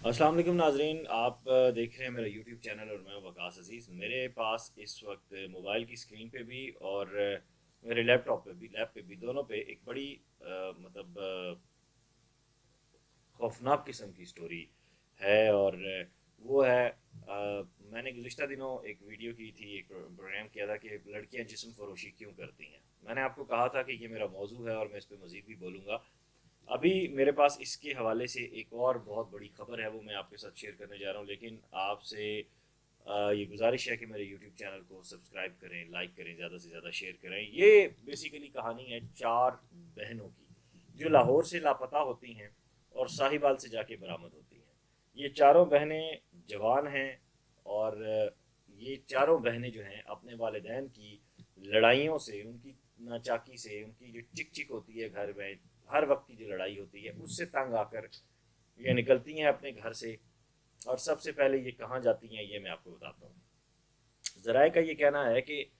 अस्सलाम वालेकुम नाजरीन, आप देख रहे हैं मेरा यूट्यूब चैनल और मैं वकास अजीज़। मेरे पास इस वक्त मोबाइल की स्क्रीन पे भी और मेरे लैप पे भी दोनों पे एक बड़ी खौफनाक किस्म की स्टोरी है। और वो है मैंने गुज़िश्ता दिनों एक वीडियो की थी, एक प्रोग्राम किया था कि लड़कियां जिस्म फरोशी क्यों करती हैं। मैंने आपको कहा था कि ये मेरा मौजू है और मैं इस पर मज़ीद भी बोलूँगा। अभी मेरे पास इसके हवाले से एक और बहुत बड़ी खबर है, वो मैं आपके साथ शेयर करने जा रहा हूँ। लेकिन आपसे ये गुजारिश है कि मेरे यूट्यूब चैनल को सब्सक्राइब करें, लाइक करें, ज़्यादा से ज़्यादा शेयर करें। ये बेसिकली कहानी है चार बहनों की जो लाहौर से लापता होती हैं और साहिबाल से जाके बरामद होती हैं। ये चारों बहनें जवान हैं और ये चारों बहनें जो हैं अपने वालिदैन की लड़ाइयों से, उनकी नाचाकी से, उनकी जो चिक चिक होती है घर में, हर वक्त की जो लड़ाई होती है उससे तंग आकर ये निकलती हैं अपने घर से। और सबसे पहले ये कहाँ जाती हैं ये मैं आपको बताता हूँ। जराए का ये कहना है कि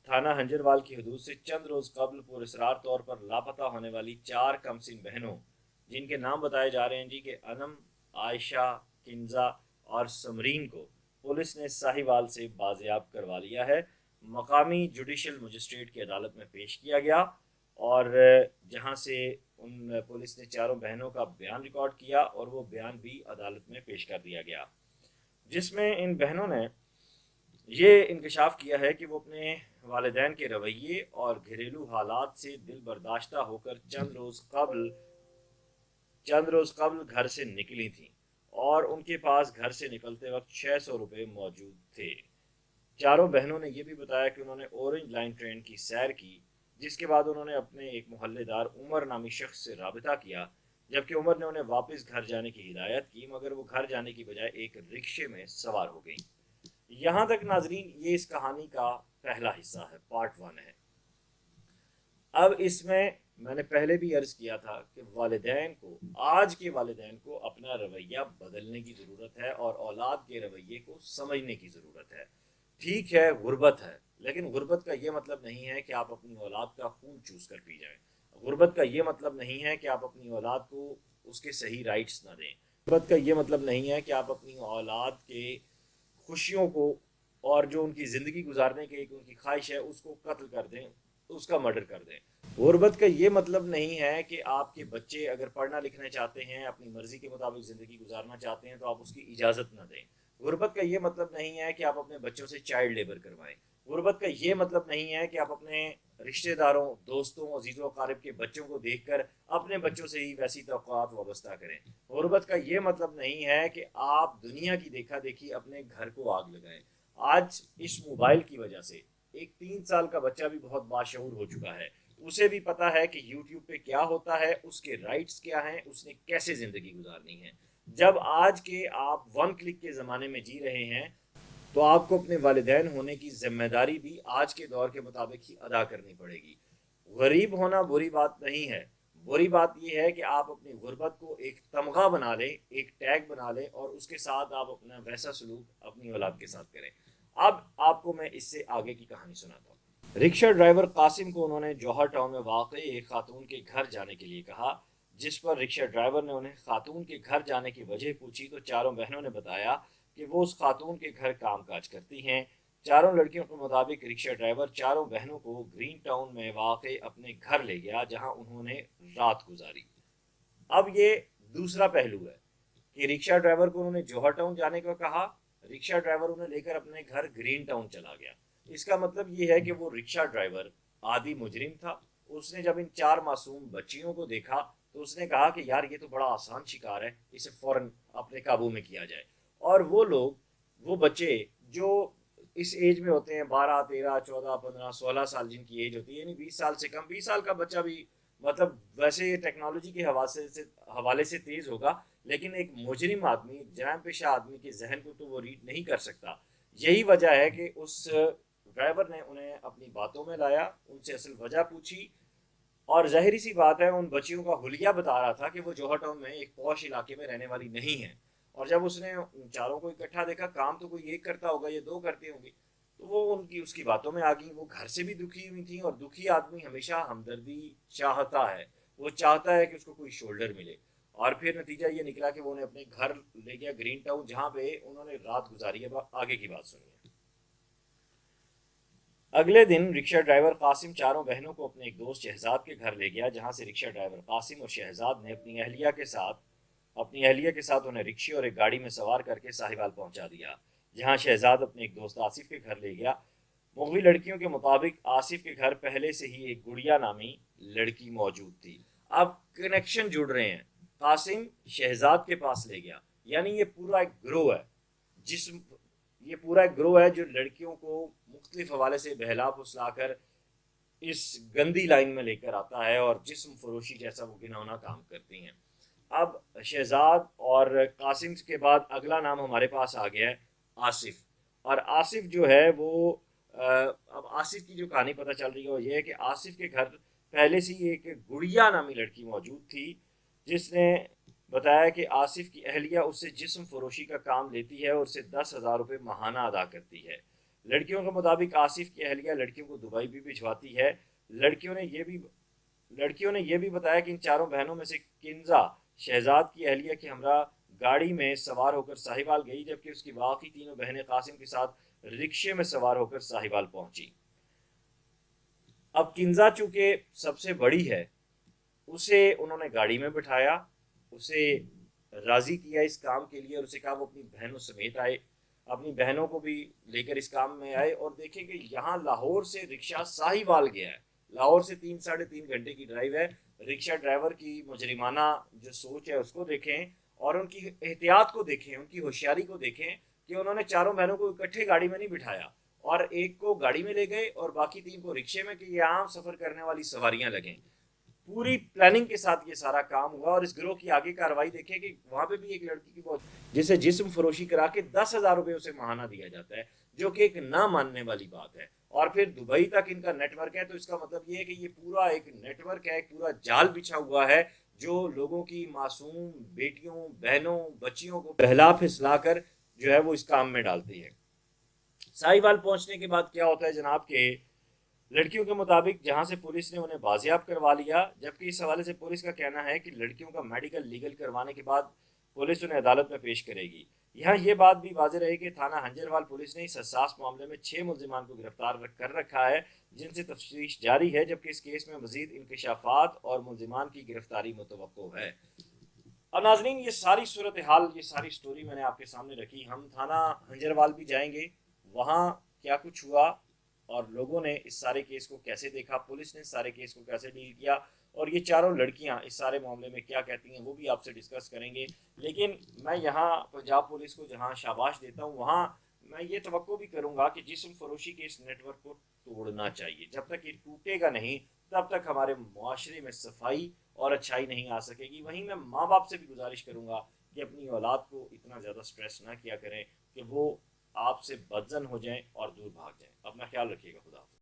थाना हंजरवाल की हदूद से चंद रोज कबल पुरस्रार तौर पर लापता होने वाली चार कमसिन बहनों, जिनके नाम बताए जा रहे हैं जी के अनम, आयशा, किंजा और समरीन को पुलिस ने साहिवाल से बाजियाब करवा लिया है। मकामी जुडिशल मजिस्ट्रेट की अदालत में पेश किया गया और जहां से उन पुलिस ने चारों बहनों का बयान रिकॉर्ड किया और वो बयान भी अदालत में पेश कर दिया गया, जिसमें इन बहनों ने ये इंकशाफ किया है कि वो अपने वालिदैन के रवैये और घरेलू हालात से दिल बर्दाश्ता होकर चंद रोज कबल घर से निकली थी और उनके पास घर से निकलते वक्त 600 रुपये मौजूद थे। चारों बहनों ने यह भी बताया कि उन्होंने ऑरेंज लाइन ट्रेन की सैर की, जिसके बाद उन्होंने अपने एक मोहल्लेदार उमर नामी शख्स से रबता किया, जबकि उमर ने उन्हें वापस घर जाने की हिदायत की, मगर वो घर जाने की बजाय एक रिक्शे में सवार हो गई। यहाँ तक नाजरीन ये इस कहानी का पहला हिस्सा है, पार्ट वन है। अब इसमें मैंने पहले भी अर्ज किया था कि वालिदैन को, आज के वालिदैन को अपना रवैया बदलने की ज़रूरत है और औलाद के रवैये को समझने की ज़रूरत है। ठीक है, गुर्बत है, लेकिन गुर्बत का ये मतलब नहीं है कि आप अपनी औलाद का खून चूस कर पी जाएं। गुर्बत का ये मतलब नहीं है कि आप अपनी औलाद को उसके सही राइट्स ना दें। गुर्बत का ये मतलब नहीं है कि आप अपनी औलाद के खुशियों को और जो उनकी ज़िंदगी गुजारने की एक उनकी ख्वाहिश है उसको कत्ल कर दें, उसका मर्डर कर दें। गुर्बत का ये मतलब नहीं है कि आपके बच्चे अगर पढ़ना लिखना चाहते हैं, अपनी मर्जी के मुताबिक ज़िंदगी गुजारना चाहते हैं, तो आप उसकी इजाज़त ना दें। गुर्बत का ये मतलब नहीं है कि आप अपने बच्चों से चाइल्ड लेबर करवाएं। गुर्बत का ये मतलब नहीं है कि आप अपने रिश्तेदारों, दोस्तों, अजीज़ों अकारिब के बच्चों को देख कर अपने बच्चों से ही वैसी तवक्कुआत वाबस्ता करें। गुर्बत का ये मतलब नहीं है कि आप दुनिया की देखा देखी अपने घर को आग लगाएं। आज इस मोबाइल की वजह से एक 3 साल का बच्चा भी बहुत बाशऊर हो चुका है। उसे भी पता है कि यूट्यूब पे क्या होता है, उसके राइट्स क्या हैं, उसने कैसे ज़िंदगी गुजारनी है। जब आज के आप वन क्लिक के ज़माने में जी रहे हैं, तो आपको अपने वालिदैन होने की जिम्मेदारी भी आज के दौर के मुताबिक ही अदा करनी पड़ेगी। गरीब होना बुरी बात नहीं है, बुरी बात यह है कि आप अपनी गुर्बत को एक तमगा बना लें, एक टैग बना लें और उसके साथ आप अपना वैसा सलूक अपनी औलाद के साथ करें। अब आपको मैं इससे आगे की कहानी सुनाता हूँ। रिक्शा ड्राइवर कासिम को उन्होंने जौहर टाउन में वाकई एक खातून के घर जाने के लिए कहा, जिस पर रिक्शा ड्राइवर ने उन्हें खातून के घर जाने की वजह पूछी तो चारों बहनों ने बताया कि वो उस खातून के घर काम काज करती हैं। चारों लड़कियों के मुताबिक रिक्शा ड्राइवर चारों बहनों को ग्रीन टाउन में वाकई अपने घर ले गया, जहां उन्होंने रात गुजारी। अब ये दूसरा पहलू है कि रिक्शा ड्राइवर को उन्होंने जौहर टाउन जाने को कहा, रिक्शा ड्राइवर उन्हें लेकर अपने घर ग्रीन टाउन चला गया। इसका मतलब ये है कि वो रिक्शा ड्राइवर आदि मुजरिम था। उसने जब इन चार मासूम बच्चियों को देखा तो उसने कहा कि यार ये तो बड़ा आसान शिकार है, इसे फौरन अपने काबू में किया जाए। और वो लोग, वो बच्चे जो इस एज में होते हैं, 12, 13, 14, 15, 16 साल जिनकी एज होती है, यानी 20 साल से कम, 20 साल का बच्चा भी मतलब वैसे टेक्नोलॉजी के हवाले से तेज होगा, लेकिन एक मुजरिम आदमी, जराम पेशा आदमी के जहन को तो वो रीड नहीं कर सकता। यही वजह है कि उस ड्राइवर ने उन्हें अपनी बातों में लाया, उनसे असल वजह पूछी और जाहिर सी बात है उन बच्चियों का हुलिया बता रहा था कि वो जौहर टाउन में एक पॉश इलाके में रहने वाली नहीं है। और जब उसने उन चारों को इकट्ठा देखा, काम तो कोई एक करता होगा, ये दो करती होंगी, तो वो उनकी उसकी बातों में आ गई। वो घर से भी दुखी हुई थी और दुखी आदमी हमेशा हमदर्दी चाहता है, वो चाहता है कि उसको कोई शोल्डर मिले। اور پھر نتیجہ یہ نکلا کہ وہ انہیں اپنے گھر لے گیا گرین ٹاؤن، جہاں پہ انہوں نے رات گزاری ہے۔ آگے کی بات سنیے۔ اگلے دن رکشہ ڈرائیور قاسم چاروں بہنوں کو اپنے ایک دوست شہزاد کے گھر لے گیا، جہاں سے رکشہ ڈرائیور قاسم اور شہزاد نے اپنی اہلیہ کے ساتھ انہیں رکشے اور ایک گاڑی میں سوار کر کے ساہیوال پہنچا دیا، جہاں شہزاد اپنے ایک دوست آصف کے گھر لے گیا۔ مغوی لڑکیوں کے مطابق آصف کے گھر پہلے سے ہی ایک گڑیا نامی لڑکی موجود تھی۔ اب کنیکشن جڑ رہے ہیں، قاسم شہزاد کے پاس لے گیا، یعنی یہ پورا ایک گروہ ہے، جسم یہ پورا ایک گروہ ہے جو لڑکیوں کو مختلف حوالے سے بہلا پھسلا کر اس گندی لائن میں لے کر آتا ہے، اور جسم فروشی جیسا وہ گھناؤنا کام کرتی ہیں۔ اب شہزاد اور قاسم کے بعد اگلا نام ہمارے پاس آ گیا ہے آصف، اور آصف جو ہے وہ اب آصف کی جو کہانی پتہ چل رہی ہے وہ یہ ہے کہ آصف کے گھر پہلے سے ہی ایک گڑیا نامی لڑکی موجود تھی، جس نے بتایا کہ آصف کی اہلیہ اس سے جسم فروشی کا کام لیتی ہے اور اسے 10,000 روپے ماہانہ ادا کرتی ہے۔ لڑکیوں کے مطابق آصف کی اہلیہ لڑکیوں کو دبئی بھی بھجواتی ہے۔ لڑکیوں نے یہ بھی بتایا کہ ان چاروں بہنوں میں سے کنزا شہزاد کی اہلیہ کے ہمراہ گاڑی میں سوار ہو کر ساہیوال گئی، جبکہ اس کی باقی تینوں بہنیں قاسم کے ساتھ رکشے میں سوار ہو کر ساہیوال پہنچی۔ اب کنزا چونکہ سب سے بڑی ہے، اسے انہوں نے گاڑی میں بٹھایا، اسے راضی کیا اس کام کے لیے، اور اسے کہا وہ اپنی بہنوں سمیت آئے، اپنی بہنوں کو بھی لے کر اس کام میں آئے۔ اور دیکھیں کہ یہاں لاہور سے رکشہ ساہیوال گیا ہے، لاہور سے 3-3.5 گھنٹے کی ڈرائیو ہے۔ رکشہ ڈرائیور کی مجرمانہ جو سوچ ہے اس کو دیکھیں، اور ان کی احتیاط کو دیکھیں، ان کی ہوشیاری کو دیکھیں کہ انہوں نے چاروں بہنوں کو اکٹھے گاڑی میں نہیں بٹھایا، اور ایک کو گاڑی میں لے گئے اور باقی 3 کو رکشے میں، کہ یہ عام سفر کرنے والی سواریاں لگیں۔ پوری پلاننگ کے ساتھ یہ سارا کام ہوا، اور اس گروہ کی آگے کارروائی دیکھیں کہ وہاں پہ بھی ایک لڑکی کی بہت جسے جسم فروشی کرا کے 10,000 روپے اسے ماہانہ دیا جاتا ہے، جو کہ ایک نہ ماننے والی بات ہے۔ اور پھر دبئی تک ان کا نیٹ ورک ہے، تو اس کا مطلب یہ ہے کہ یہ پورا ایک نیٹ ورک ہے، ایک پورا جال بچھا ہوا ہے، جو لوگوں کی معصوم بیٹیوں، بہنوں، بچیوں کو بہلا پھسلا کر جو ہے وہ اس کام میں ڈالتی ہے۔ ساہیوال پہنچنے کے بعد کیا ہوتا ہے جناب کہ لڑکیوں کے مطابق جہاں سے پولیس نے انہیں بازیاب کروا لیا، جبکہ اس حوالے سے پولیس کا کہنا ہے کہ لڑکیوں کا میڈیکل لیگل کروانے کے بعد پولیس انہیں عدالت میں پیش کرے گی۔ یہاں یہ بات بھی واضح رہے کہ تھانہ ہنجروال پولیس نے اس حساس معاملے میں 6 ملزمان کو گرفتار کر رکھا ہے، جن سے تفتیش جاری ہے، جبکہ اس کیس میں مزید انکشافات اور ملزمان کی گرفتاری متوقع ہے۔ اب ناظرین، یہ ساری صورتحال، یہ ساری سٹوری میں نے آپ کے سامنے رکھی۔ ہم تھانہ ہنجروال بھی جائیں گے، وہاں کیا کچھ ہوا اور لوگوں نے اس سارے کیس کو کیسے دیکھا، پولیس نے اس سارے کیس کو کیسے ڈیل کیا، اور یہ چاروں لڑکیاں اس سارے معاملے میں کیا کہتی ہیں، وہ بھی آپ سے ڈسکس کریں گے۔ لیکن میں یہاں پنجاب پولیس کو جہاں شاباش دیتا ہوں، وہاں میں یہ توقع بھی کروں گا کہ جسم فروشی کے اس نیٹ ورک کو توڑنا چاہیے۔ جب تک یہ ٹوٹے گا نہیں، تب تک ہمارے معاشرے میں صفائی اور اچھائی نہیں آ سکے گی۔ وہیں میں ماں باپ سے بھی گزارش کروں گا کہ اپنی اولاد کو اتنا زیادہ سٹریس نہ کیا کریں کہ وہ آپ سے بدزن ہو جائیں اور دور بھاگ جائیں۔ اپنا خیال رکھیے گا۔ خدا حافظ۔